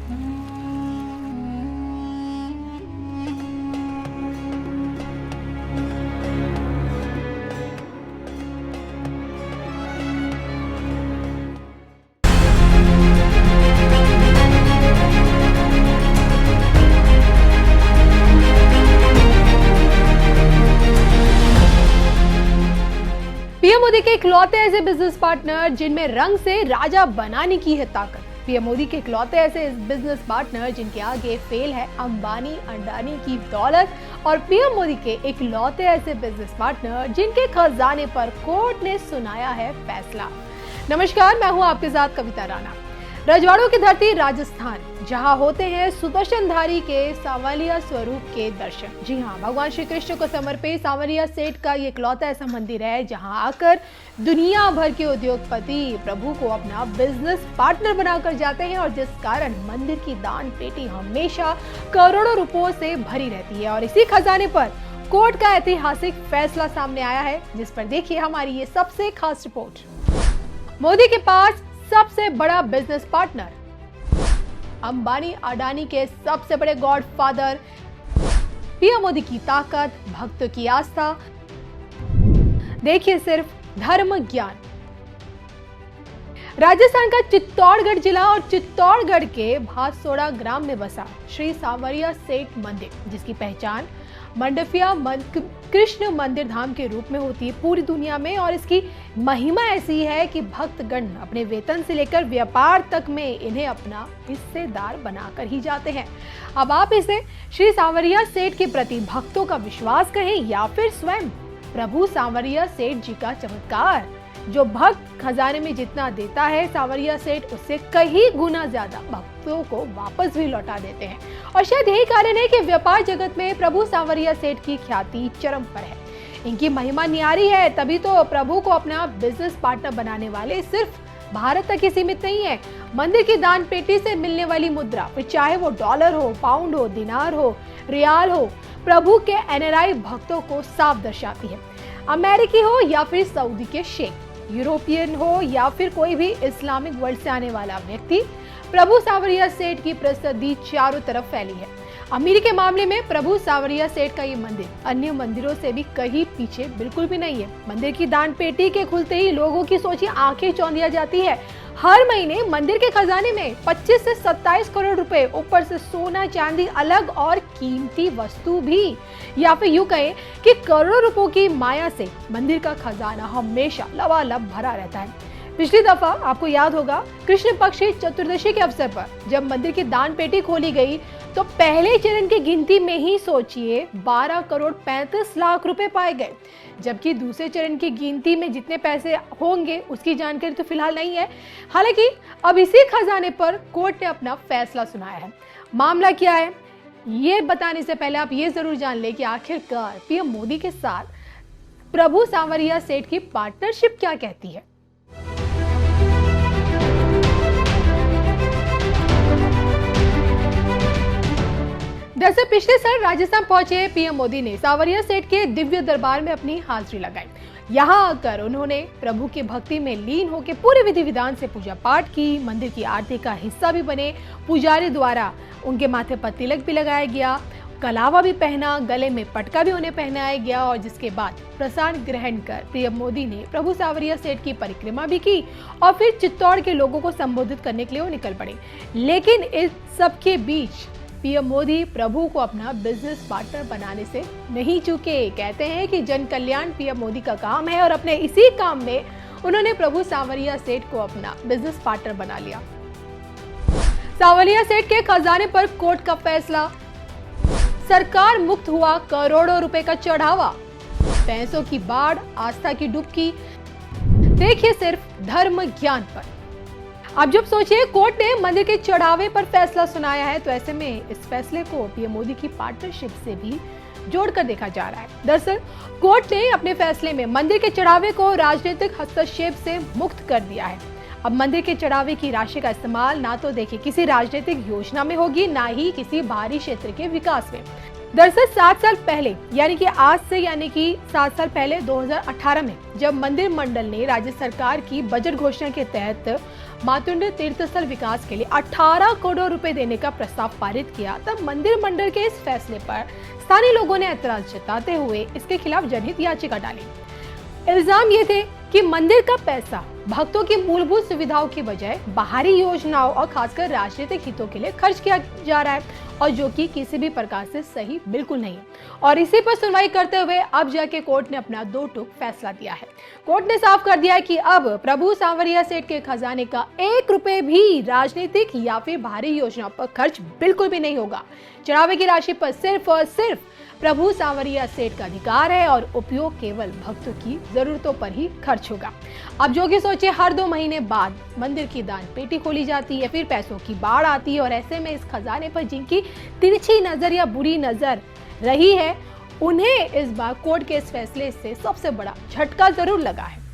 PM Modi के इकलौते ऐसे बिजनेस पार्टनर जिनमें रंग से राजा बनाने की है ताकत। पीएम मोदी के इकलौते ऐसे बिजनेस पार्टनर जिनके आगे फेल है अंबानी अडानी की दौलत, और पीएम मोदी के इकलौते ऐसे बिजनेस पार्टनर जिनके खजाने पर कोर्ट ने सुनाया है फैसला। नमस्कार, मैं हूं आपके साथ कविता राणा। रजवाड़ों की धरती राजस्थान, जहां होते हैं सुदर्शनधारी के सांवलिया स्वरूप के दर्शन। जी हां, भगवान श्री कृष्ण को समर्पित सांवलिया सेठ का ये इकलौता ऐसा मंदिर है जहां आकर दुनिया भर के उद्योगपति प्रभु को अपना बिजनेस पार्टनर बनाकर जाते हैं, और जिस कारण मंदिर की दान पेटी हमेशा करोड़ों रुपयों से भरी रहती है। और इसी खजाने पर कोर्ट का ऐतिहासिक फैसला सामने आया है, जिस पर देखिए हमारी ये सबसे खास रिपोर्ट। मोदी के पास सबसे बड़ा बिजनेस पार्टनर, अंबानी अडानी के सबसे बड़े गॉडफादर, पीएम मोदी की ताकत, भक्तों की आस्था, देखिए सिर्फ धर्म ज्ञान। राजस्थान का चित्तौड़गढ़ जिला और चित्तौड़गढ़ के भातसोड़ा ग्राम में बसा श्री सांवरिया सेठ मंदिर, जिसकी पहचान मंडफिया कृष्ण मंदिर धाम के रूप में होती है पूरी दुनिया में। और इसकी महिमा ऐसी है कि भक्तगण अपने वेतन से लेकर व्यापार तक में इन्हें अपना हिस्सेदार बनाकर ही जाते हैं। अब आप इसे श्री सांवरिया सेठ के प्रति भक्तों का विश्वास कहें या फिर स्वयं प्रभु सांवरिया सेठ जी का चमत्कार। जो भक्त खजाने में जितना देता है, सांवरिया सेठ उससे कई गुना ज्यादा भक्तों को वापस भी लौटा देते हैं। और शायद यही कारण है कि व्यापार जगत में प्रभु सांवरिया सेठ की ख्याति चरम पर है। इनकी महिमा न्यारी है, तभी तो प्रभु को अपना बिजनेस पार्टनर बनाने वाले सिर्फ भारत तक ही सीमित नहीं है। मंदिर की दान पेटी से मिलने वाली मुद्रा, फिर चाहे वो डॉलर हो, पाउंड हो, दिनार हो, रियाल हो, प्रभु के एनआरआई भक्तों को साफ दर्शाती है। अमेरिकी हो या फिर सऊदी के शेख, यूरोपियन हो या फिर कोई भी इस्लामिक वर्ल्ड से आने वाला व्यक्ति, प्रभु सांवरिया सेठ की प्रसिद्धि चारों तरफ फैली है। अमीरी के मामले में प्रभु सांवरिया सेठ का ये मंदिर अन्य मंदिरों से भी कहीं पीछे बिल्कुल भी नहीं है। मंदिर की दान पेटी के खुलते ही लोगों की सोची आंखें चौंधिया जाती है। हर महीने मंदिर के खजाने में 25 से 27 करोड़ रुपए, ऊपर से सोना चांदी अलग और कीमती वस्तु भी, या फिर यूं कहें कि करोड़ों रुपयों की माया से मंदिर का खजाना हमेशा लबालब भरा रहता है। पिछली दफा आपको याद होगा, कृष्ण पक्ष की चतुर्दशी के अवसर पर जब मंदिर की दान पेटी खोली गई तो पहले चरण की गिनती में ही सोचिए 12 करोड़ 35 लाख रुपए पाए गए, जबकि दूसरे चरण की गिनती में जितने पैसे होंगे उसकी जानकारी तो फिलहाल नहीं है। हालांकि अब इसी खजाने पर कोर्ट ने अपना फैसला सुनाया है। मामला क्या है, ये बताने से पहले आप ये जरूर जान ले कि आखिरकार पीएम मोदी के साथ प्रभु सांवरिया सेठ की पार्टनरशिप क्या कहती है। दरअसल पिछले साल राजस्थान पहुंचे पीएम मोदी ने सांवरिया सेठ के दिव्य दरबार में अपनी हाजिरी लगाई। यहाँ आकर उन्होंने प्रभु की भक्ति में लीन होकर पूरे विधि विधान से पूजा पाठ की। मंदिर की आरती का हिस्सा भी बने। पुजारी द्वारा उनके माथे पर तिलक भी लगाया गया, कलावा भी पहना, गले में पटका भी उन्हें पहनाया गया, और जिसके बाद प्रसाद ग्रहण कर पीएम मोदी ने प्रभु सांवरिया सेठ की परिक्रमा भी की और फिर चित्तौड़ के लोगों को संबोधित करने के लिए वो निकल पड़े। लेकिन इस सबके बीच पीएम मोदी प्रभु को अपना बिजनेस पार्टनर बनाने से नहीं चूके। कहते हैं कि जन कल्याण पीएम मोदी का काम है, और अपने इसी काम में उन्होंने प्रभु सांवरिया सेठ को अपना बिजनेस पार्टनर बना लिया। सांवरिया सेठ के खजाने पर कोर्ट का फैसला, सरकार मुक्त हुआ करोड़ों रुपए का चढ़ावा, पैसों की बाढ़, आस्था की डुबकी, देखिए सिर्फ धर्म ज्ञान पर। अब जब सोचिए कोर्ट ने मंदिर के चढ़ावे पर फैसला सुनाया है, तो ऐसे में इस फैसले को पीएम मोदी की पार्टनरशिप से भी जोड़कर देखा जा रहा है। दरअसल कोर्ट ने अपने फैसले में मंदिर के चढ़ावे को राजनीतिक हस्तक्षेप से मुक्त कर दिया है। अब मंदिर के चढ़ावे की राशि का इस्तेमाल ना तो देखिए किसी राजनीतिक योजना में होगी, ना ही किसी बाहरी क्षेत्र के विकास में। दरअसल 7 साल पहले यानी कि आज से 7 साल पहले 2018 में जब मंदिर मंडल ने राज्य सरकार की बजट घोषणा के तहत मातुंड तीर्थस्थल विकास के लिए 18 करोड़ रुपए देने का प्रस्ताव पारित किया, तब मंदिर मंडल के इस फैसले पर स्थानीय लोगों ने ऐतराज जताते हुए इसके खिलाफ जनहित याचिका डाली। इल्जाम ये थे कि मंदिर का पैसा भक्तों की मूलभूत सुविधाओं की बजाय बाहरी योजनाओं और खासकर राजनीतिक हितों के लिए खर्च किया जा रहा है, और जो कि किसी भी प्रकार से सही बिल्कुल नहीं है। और इसी पर सुनवाई करते हुए अब जाके कोर्ट ने अपना दो टूक फैसला दिया है। कोर्ट ने साफ कर दिया है कि अब प्रभु सांवरिया सेठ के खजाने का 1 रुपए भी राजनीतिक या फिर बाहरी योजनाओं पर खर्च बिल्कुल भी नहीं होगा। चढ़ावे की राशि पर सिर्फ और सिर्फ प्रभु सांवरिया सेठ का अधिकार है और उपयोग केवल भक्तों की जरूरतों पर ही खर्च होगा। अब जो कि सोचे, हर 2 महीने बाद मंदिर की दान पेटी खोली जाती है, फिर पैसों की बाढ़ आती है, और ऐसे में इस खजाने पर जिनकी तिरछी नजर या बुरी नजर रही है, उन्हें इस बार कोर्ट के इस फैसले से सबसे बड़ा झटका जरूर लगा है।